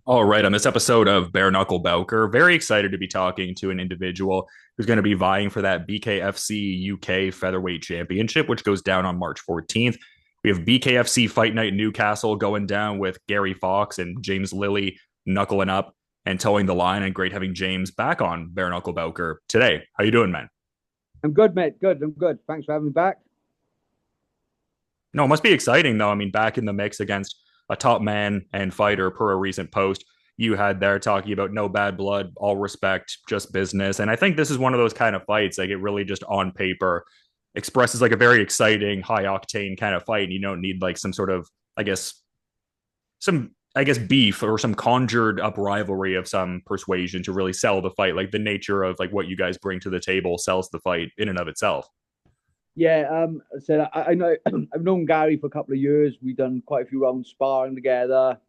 All right, on this episode of Bare Knuckle Bowker, very excited to be talking to an individual who's going to be vying for that BKFC UK Featherweight Championship, which goes down on March 14th. We have BKFC Fight Night Newcastle going down with Gary Fox and James Lilley knuckling up and towing the line. And great having James back on Bare Knuckle Bowker today. How you doing, man? I'm good, mate. Good. I'm good. Thanks for having me back. No, it must be exciting though. I mean, back in the mix against a top man and fighter per a recent post you had there talking about no bad blood, all respect, just business. And I think this is one of those kind of fights, like it really just on paper expresses like a very exciting, high octane kind of fight. And you don't need like some sort of, I guess, beef or some conjured up rivalry of some persuasion to really sell the fight. Like the nature of like what you guys bring to the table sells the fight in and of itself. Yeah, I said I know I've known Gary for a couple of years. We've done quite a few rounds sparring together.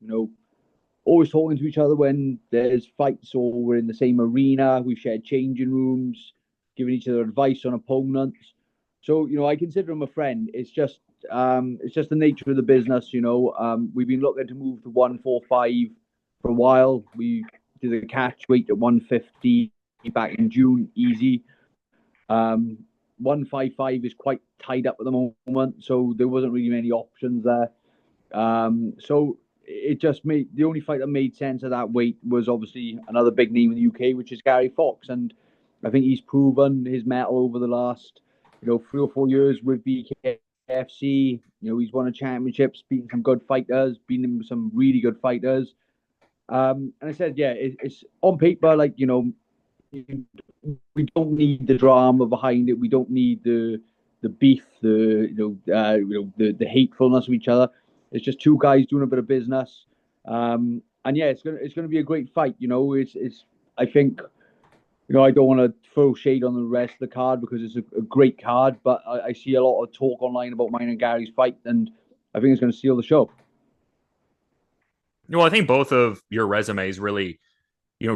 Always talking to each other when there's fights or we're in the same arena. We've shared changing rooms, giving each other advice on opponents. So I consider him a friend. It's just the nature of the business. We've been looking to move to 145 for a while. We did a catch weight at 150 back in June, easy. 155 is quite tied up at the moment, so there wasn't really many options there. So it just made the only fight that made sense at that weight was obviously another big name in the UK, which is Gary Fox, and I think he's proven his mettle over the last 3 or 4 years with BKFC. He's won a championships, beaten some good fighters, beaten some really good fighters. And I said, yeah, it's on paper like we don't need the drama behind it. We don't need the beef, the hatefulness of each other. It's just two guys doing a bit of business. And yeah, it's gonna be a great fight. It's I think I don't want to throw shade on the rest of the card because it's a great card, but I see a lot of talk online about mine and Gary's fight, and I think it's going to steal the show. Well, I think both of your resumes really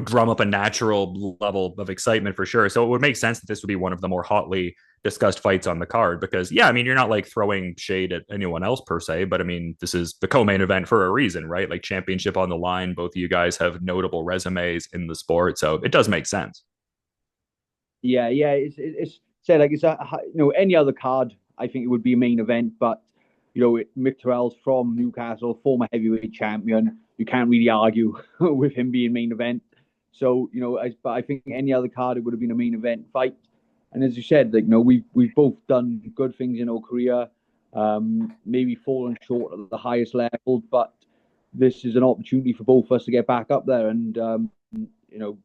drum up a natural level of excitement for sure. So it would make sense that this would be one of the more hotly discussed fights on the card because, yeah, I mean, you're not like throwing shade at anyone else per se, but I mean, this is the co main event for a reason, right? Like championship on the line. Both of you guys have notable resumes in the sport. So it does make sense. Yeah, yeah. It's said like any other card. I think it would be a main event, but Mick Terrell's from Newcastle, former heavyweight champion. You can't really argue with him being main event. So but I think any other card it would have been a main event fight. And as you said, like we've both done good things in our career. Maybe fallen short at the highest level, but this is an opportunity for both of us to get back up there. And you know,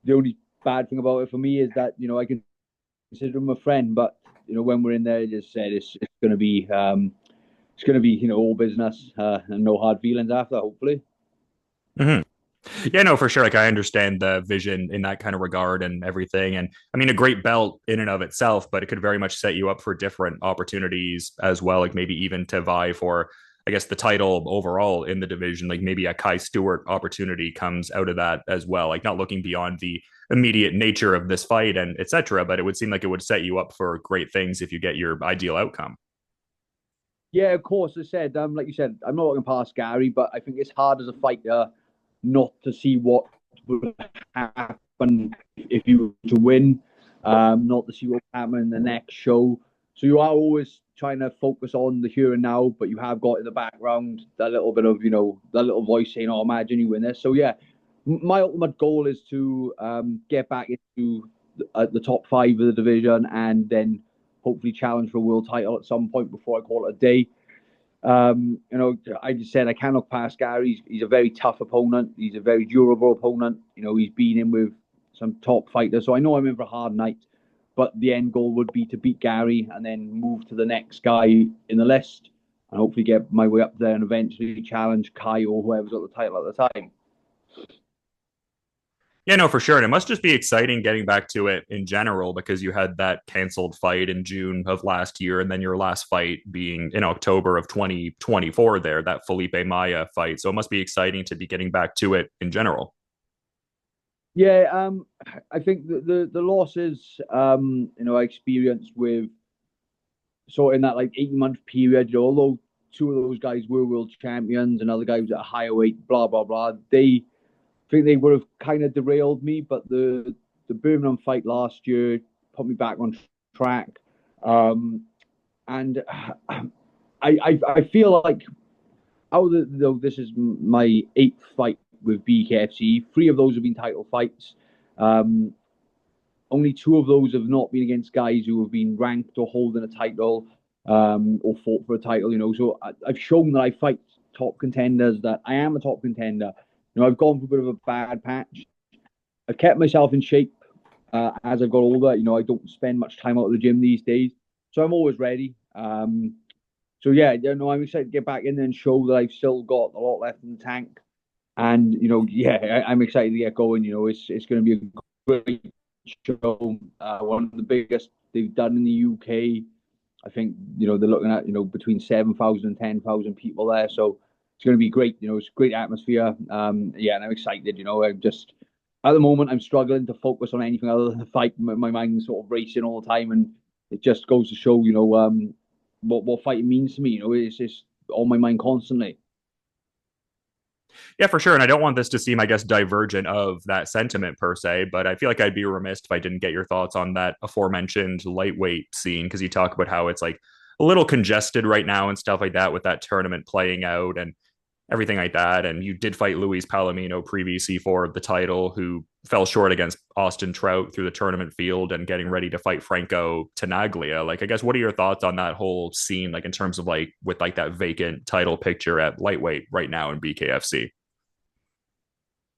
the only bad thing about it for me is that I can consider him a friend, but when we're in there, I just said it's going to be all business and no hard feelings after. Hopefully, Mm-hmm. Yeah, no, for sure. Like I understand the vision in that kind of regard and everything. And I mean, a great belt in and of itself, but it could very much set you up for different opportunities as well. Like maybe even to vie for, I guess, the title overall in the division. Like maybe a Kai Stewart opportunity comes out of that as well. Like not looking beyond the immediate nature of this fight and etc. But it would seem like it would set you up for great things if you get your ideal outcome. yeah, of course. I said, like you said, I'm not looking past Gary, but I think it's hard as a fighter not to see what would happen if you were to win, not to see what will happen in the next show. So you are always trying to focus on the here and now, but you have got in the background that little bit of, that little voice saying, "Oh, imagine you win this." So yeah, my ultimate goal is to get back into the top five of the division and then hopefully challenge for a world title at some point before I call it a day. I just said I can't look past Gary. He's a very tough opponent. He's a very durable opponent. He's been in with some top fighters, so I know I'm in for a hard night. But the end goal would be to beat Gary and then move to the next guy in the list, and hopefully get my way up there and eventually challenge Kai or whoever's got the title at the time. Yeah, no, for sure. And it must just be exciting getting back to it in general because you had that canceled fight in June of last year, and then your last fight being in October of 2024 there, that Felipe Maya fight. So it must be exciting to be getting back to it in general. Yeah, I think the losses I experienced with sort of in that like 8 month period, although two of those guys were world champions, another guy was at a higher weight, blah, blah, blah. They think they would have kind of derailed me, but the Birmingham fight last year put me back on track. And I feel like though this is my 8th fight with BKFC, 3 of those have been title fights. Only 2 of those have not been against guys who have been ranked or holding a title, or fought for a title. So I've shown that I fight top contenders, that I am a top contender. I've gone for a bit of a bad patch. I've kept myself in shape as I've got older. I don't spend much time out of the gym these days, so I'm always ready. So yeah, I'm excited to get back in there and show that I've still got a lot left in the tank. And I'm excited to get going. It's going to be a great show, one of the biggest they've done in the UK. I think they're looking at between 7,000 and 10,000 people there, so it's going to be great. It's a great atmosphere. And I'm excited. I'm just at the moment I'm struggling to focus on anything other than the fight. My mind's sort of racing all the time, and it just goes to show what fighting means to me. It's just on my mind constantly. Yeah, for sure. And I don't want this to seem, I guess, divergent of that sentiment per se, but I feel like I'd be remiss if I didn't get your thoughts on that aforementioned lightweight scene, because you talk about how it's like a little congested right now and stuff like that with that tournament playing out and everything like that. And you did fight Luis Palomino previously for the title, who fell short against Austin Trout through the tournament field and getting ready to fight Franco Tenaglia. Like, I guess, what are your thoughts on that whole scene, like in terms of like with like that vacant title picture at lightweight right now in BKFC?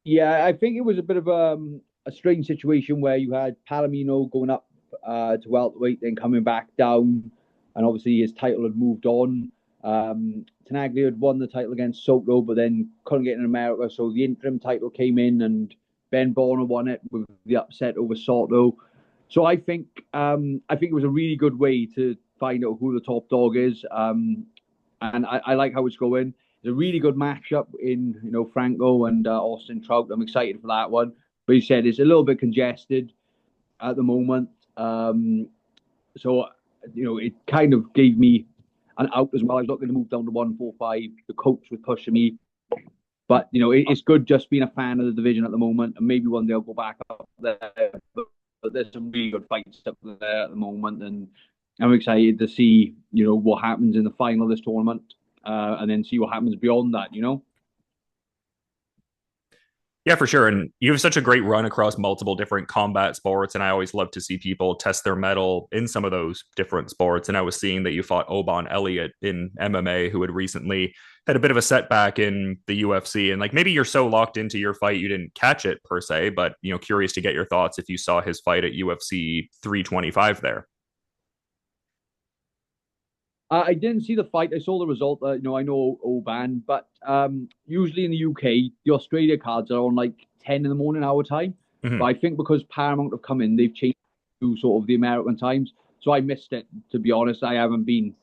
Yeah, I think it was a bit of a strange situation where you had Palomino going up to welterweight, then coming back down, and obviously his title had moved on. Tenaglia had won the title against Soto, but then couldn't get in America, so the interim title came in, and Ben Bonner won it with the upset over Soto. So I think it was a really good way to find out who the top dog is, and I like how it's going. It's a really good matchup in Franco and Austin Trout. I'm excited for that one. But he said it's a little bit congested at the moment, so it kind of gave me an out as well. I was not going to move down to 145. The coach was pushing me, but it's good just being a fan of the division at the moment, and maybe one day I'll go back up there. But there's some really good fights up there at the moment, and I'm excited to see what happens in the final of this tournament. And then see what happens beyond that. Yeah, for sure. And you have such a great run across multiple different combat sports. And I always love to see people test their mettle in some of those different sports. And I was seeing that you fought Oban Elliott in MMA, who had recently had a bit of a setback in the UFC. And like, maybe you're so locked into your fight, you didn't catch it per se, but curious to get your thoughts if you saw his fight at UFC 325 there. I didn't see the fight. I saw the result. I know Oban, but usually in the UK, the Australia cards are on like 10 in the morning our time. Mm-hmm. But I think because Paramount have come in, they've changed to sort of the American times. So I missed it, to be honest. I haven't been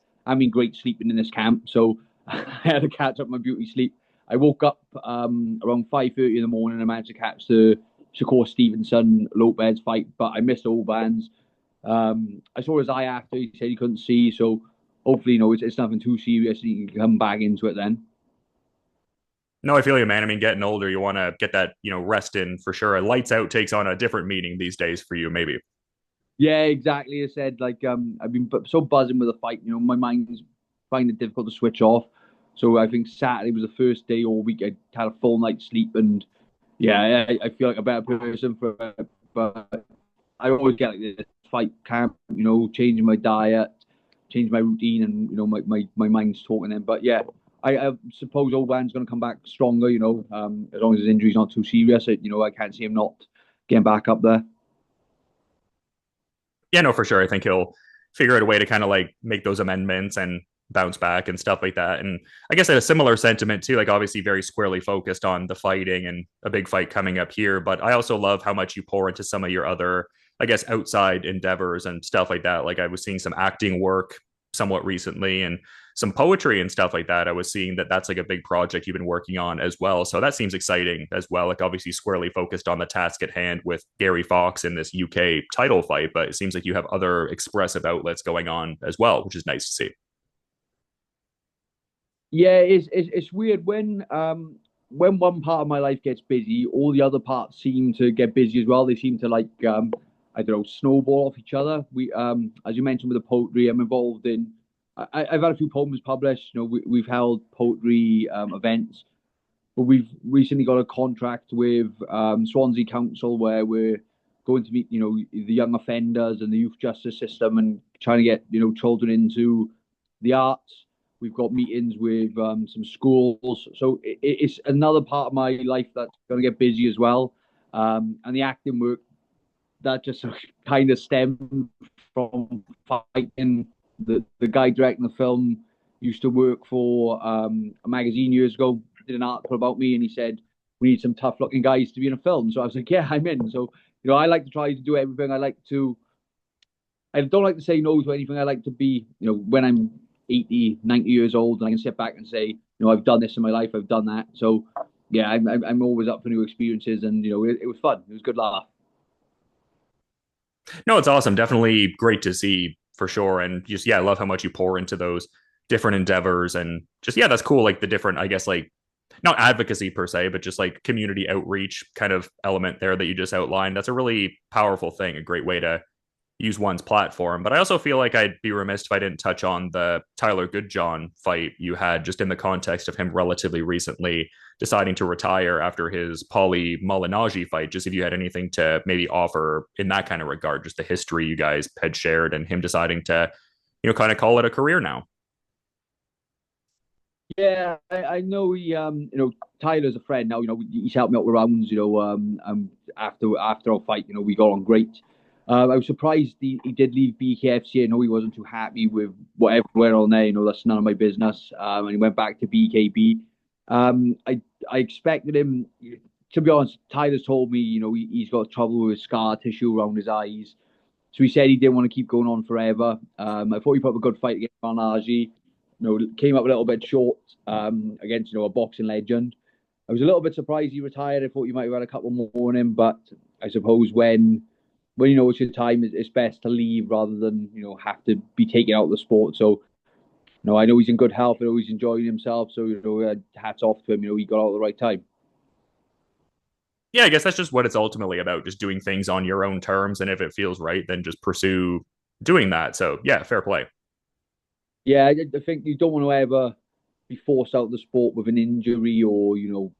great sleeping in this camp, so I had to catch up my beauty sleep. I woke up around 5:30 in the morning and managed to catch the Shakur Stevenson Lopez fight, but I missed Oban's. I saw his eye after. He said he couldn't see, so hopefully, it's nothing too serious. You can come back into it then. No, I feel you, man. I mean, getting older, you want to get that, rest in for sure. Lights out takes on a different meaning these days for you, maybe. Yeah, exactly. I said, like, I've been so buzzing with the fight. My mind's finding it difficult to switch off. So I think Saturday was the first day all week I had a full night's sleep, and yeah, I feel like a better person for it. But I always get like this fight camp, changing my diet, change my routine, and my mind's talking then. But yeah, I suppose Oban's going to come back stronger. As long as his injury's not too serious. I can't see him not getting back up there. Yeah, no, for sure. I think he'll figure out a way to kind of like make those amendments and bounce back and stuff like that. And I guess at a similar sentiment too, like obviously very squarely focused on the fighting and a big fight coming up here. But I also love how much you pour into some of your other, I guess, outside endeavors and stuff like that. Like I was seeing some acting work somewhat recently and some poetry and stuff like that. I was seeing that that's like a big project you've been working on as well. So that seems exciting as well. Like obviously squarely focused on the task at hand with Gary Fox in this UK title fight, but it seems like you have other expressive outlets going on as well, which is nice to see. Yeah, it's weird when one part of my life gets busy, all the other parts seem to get busy as well. They seem to like I don't know, snowball off each other. We as you mentioned with the poetry, I'm involved in. I've had a few poems published. You know, we've held poetry events, but we've recently got a contract with Swansea Council where we're going to meet, you know, the young offenders and the youth justice system and trying to get, you know, children into the arts. We've got meetings with some schools, so it's another part of my life that's going to get busy as well. And the acting work that just kind of stemmed from fighting. The guy directing the film used to work for a magazine years ago. Did an article about me, and he said we need some tough looking guys to be in a film. So I was like, yeah, I'm in. So you know, I like to try to do everything. I don't like to say no to anything. I like to be, you know, when I'm 80, 90 years old, and I can sit back and say, you know, I've done this in my life. I've done that. So yeah, I'm always up for new experiences, and you know, it was fun. It was a good laugh. No, it's awesome. Definitely great to see for sure. And just, yeah, I love how much you pour into those different endeavors. And just, yeah, that's cool. Like the different, I guess, like not advocacy per se, but just like community outreach kind of element there that you just outlined. That's a really powerful thing, a great way to use one's platform. But I also feel like I'd be remiss if I didn't touch on the Tyler Goodjohn fight you had, just in the context of him relatively recently deciding to retire after his Paulie Malignaggi fight. Just if you had anything to maybe offer in that kind of regard, just the history you guys had shared and him deciding to, you know, kind of call it a career now. Yeah, I know you know, Tyler's a friend now. You know, he's helped me out with rounds. You know, after our fight, you know, we got on great. I was surprised he did leave BKFC. I know he wasn't too happy with whatever went on there. You know, that's none of my business. And he went back to BKB. I expected him. To be honest, Tyler's told me, you know, he's got trouble with scar tissue around his eyes. So he said he didn't want to keep going on forever. I thought he put up a good fight against Barnage. You know, came up a little bit short against, you know, a boxing legend. I was a little bit surprised he retired. I thought you might have had a couple more in him, but I suppose when you know it's your time, it's best to leave rather than, you know, have to be taken out of the sport. So no, I know he's in good health. I know he's enjoying himself. So you know, hats off to him. You know, he got out at the right time. Yeah, I guess that's just what it's ultimately about, just doing things on your own terms. And if it feels right, then just pursue doing that. So, yeah, fair play. Yeah, I think you don't want to ever be forced out of the sport with an injury or, you know,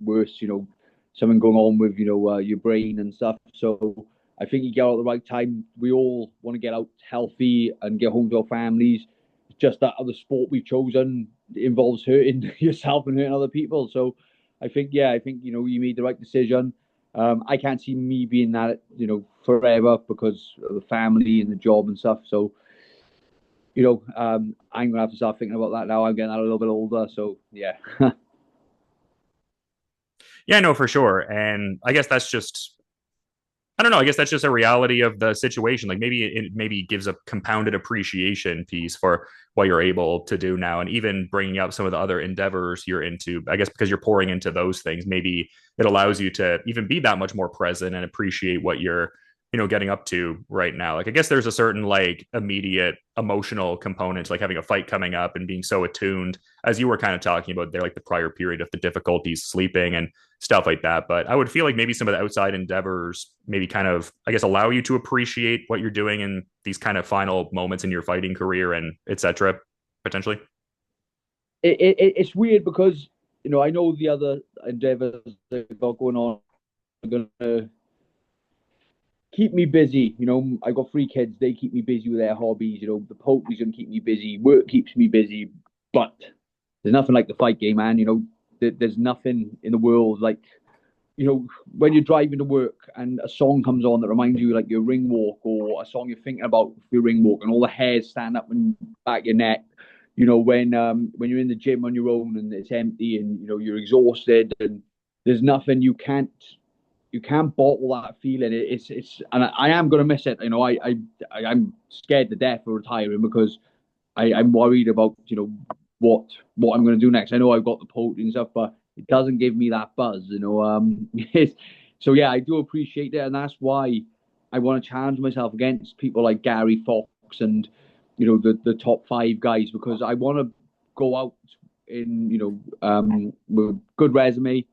worse, you know, something going on with, you know, your brain and stuff. So I think you get out at the right time. We all want to get out healthy and get home to our families. It's just that other sport we've chosen involves hurting yourself and hurting other people. So I think, you know, you made the right decision. I can't see me being that, you know, forever because of the family and the job and stuff. So, you know, I'm gonna have to start thinking about that now. I'm getting a little bit older, so yeah. Yeah, no, for sure. And I guess that's just, I don't know. I guess that's just a reality of the situation. Like maybe it maybe gives a compounded appreciation piece for what you're able to do now, and even bringing up some of the other endeavors you're into. I guess because you're pouring into those things, maybe it allows you to even be that much more present and appreciate what you're, you know, getting up to right now. Like I guess there's a certain like immediate emotional component, like having a fight coming up and being so attuned, as you were kind of talking about there, like the prior period of the difficulties sleeping and stuff like that. But I would feel like maybe some of the outside endeavors maybe kind of, I guess, allow you to appreciate what you're doing in these kind of final moments in your fighting career and etc. Potentially. It's weird because, you know, I know the other endeavors they've got going on are gonna keep me busy. You know, I got three kids; they keep me busy with their hobbies. You know, the poultry's gonna keep me busy. Work keeps me busy, but there's nothing like the fight game, man. You know, there's nothing in the world like, you know, when you're driving to work and a song comes on that reminds you like your ring walk or a song you're thinking about for your ring walk and all the hairs stand up and back your neck. You know, when you're in the gym on your own and it's empty and you know you're exhausted and there's nothing you can't bottle that feeling. It's and I am gonna miss it. You know, I'm scared to death of retiring because I'm worried about, you know, what I'm going to do next. I know I've got the poetry and stuff, but it doesn't give me that buzz, you know. So yeah, I do appreciate it, and that's why I want to challenge myself against people like Gary Fox and, you know, the top five guys because I want to go out in, with good resume.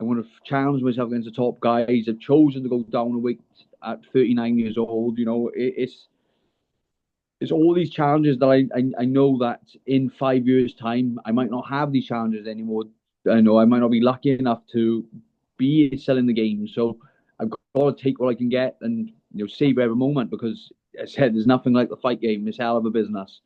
I want to challenge myself against the top guys. I've chosen to go down a weight at 39 years old. It's all these challenges that I know that in 5 years' time I might not have these challenges anymore. I know I might not be lucky enough to be still in the game. So I've got to take what I can get and save every moment because, as I said, there's nothing like the fight game. It's hell of a business.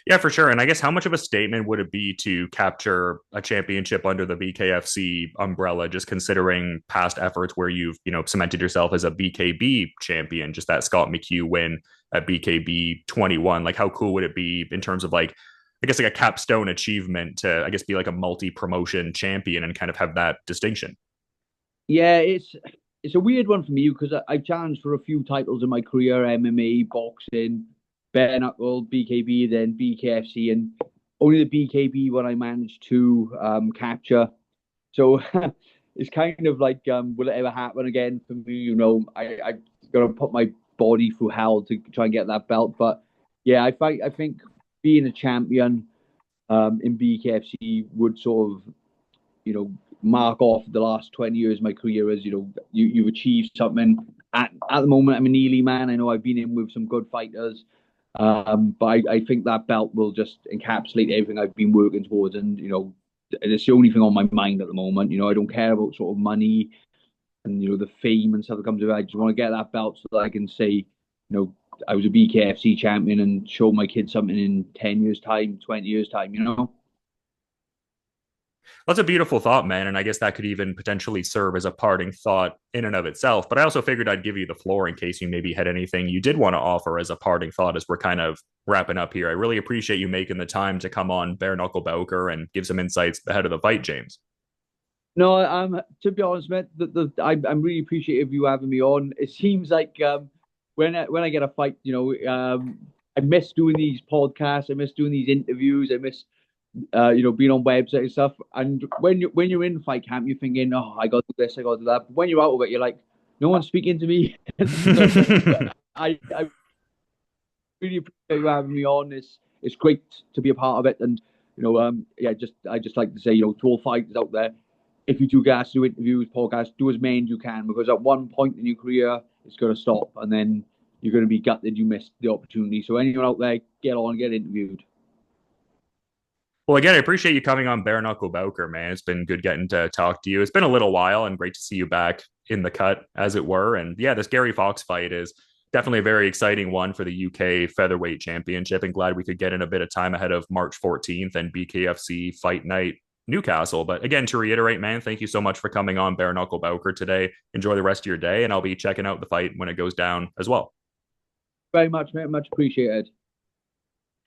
Yeah, for sure. And I guess how much of a statement would it be to capture a championship under the BKFC umbrella, just considering past efforts where you've, cemented yourself as a BKB champion, just that Scott McHugh win at BKB 21? Like, how cool would it be in terms of like, I guess like a capstone achievement to, I guess, be like a multi-promotion champion and kind of have that distinction? Yeah, it's a weird one for me because I've challenged for a few titles in my career: MMA, boxing, bare knuckle, BKB, then BKFC, and only the BKB one I managed to capture. It's kind of like, will it ever happen again for me? I got to put my body through hell to try and get that belt. But yeah, I think being a champion in BKFC would sort of, mark off the last 20 years of my career as, you've achieved something. At the moment, I'm an Ely man. I know I've been in with some good fighters. But I think that belt will just encapsulate everything I've been working towards. And, it's the only thing on my mind at the moment. I don't care about sort of money and, the fame and stuff that comes with it. I just want to get that belt so that I can say, I was a BKFC champion and show my kids something in 10 years' time, 20 years' time. That's a beautiful thought, man. And I guess that could even potentially serve as a parting thought in and of itself. But I also figured I'd give you the floor in case you maybe had anything you did want to offer as a parting thought as we're kind of wrapping up here. I really appreciate you making the time to come on Bare Knuckle Bowker and give some insights ahead of the fight, James. No, to be honest, mate, I'm really appreciative of you having me on. It seems like when I get a fight, I miss doing these podcasts, I miss doing these interviews, I miss being on website and stuff. And when you're in fight camp, you're thinking, oh, I got to do this, I got to do that. But when you're out of it, you're like, no one's speaking to me. So, I really appreciate you having me on. It's great to be a part of it. And yeah, I just like to say, to all fighters out there, if you do guys do interviews, podcasts, do as many as you can because at one point in your career, it's going to stop, and then you're going to be gutted you missed the opportunity. So anyone out there, get on, get interviewed. Well, again, I appreciate you coming on Bare Knuckle Bowker, man. It's been good getting to talk to you. It's been a little while and great to see you back in the cut, as it were. And yeah, this Gary Fox fight is definitely a very exciting one for the UK Featherweight Championship, and glad we could get in a bit of time ahead of March 14th and BKFC Fight Night Newcastle. But again, to reiterate, man, thank you so much for coming on Bare Knuckle Bowker today. Enjoy the rest of your day, and I'll be checking out the fight when it goes down as well. Very much, mate. Much appreciated.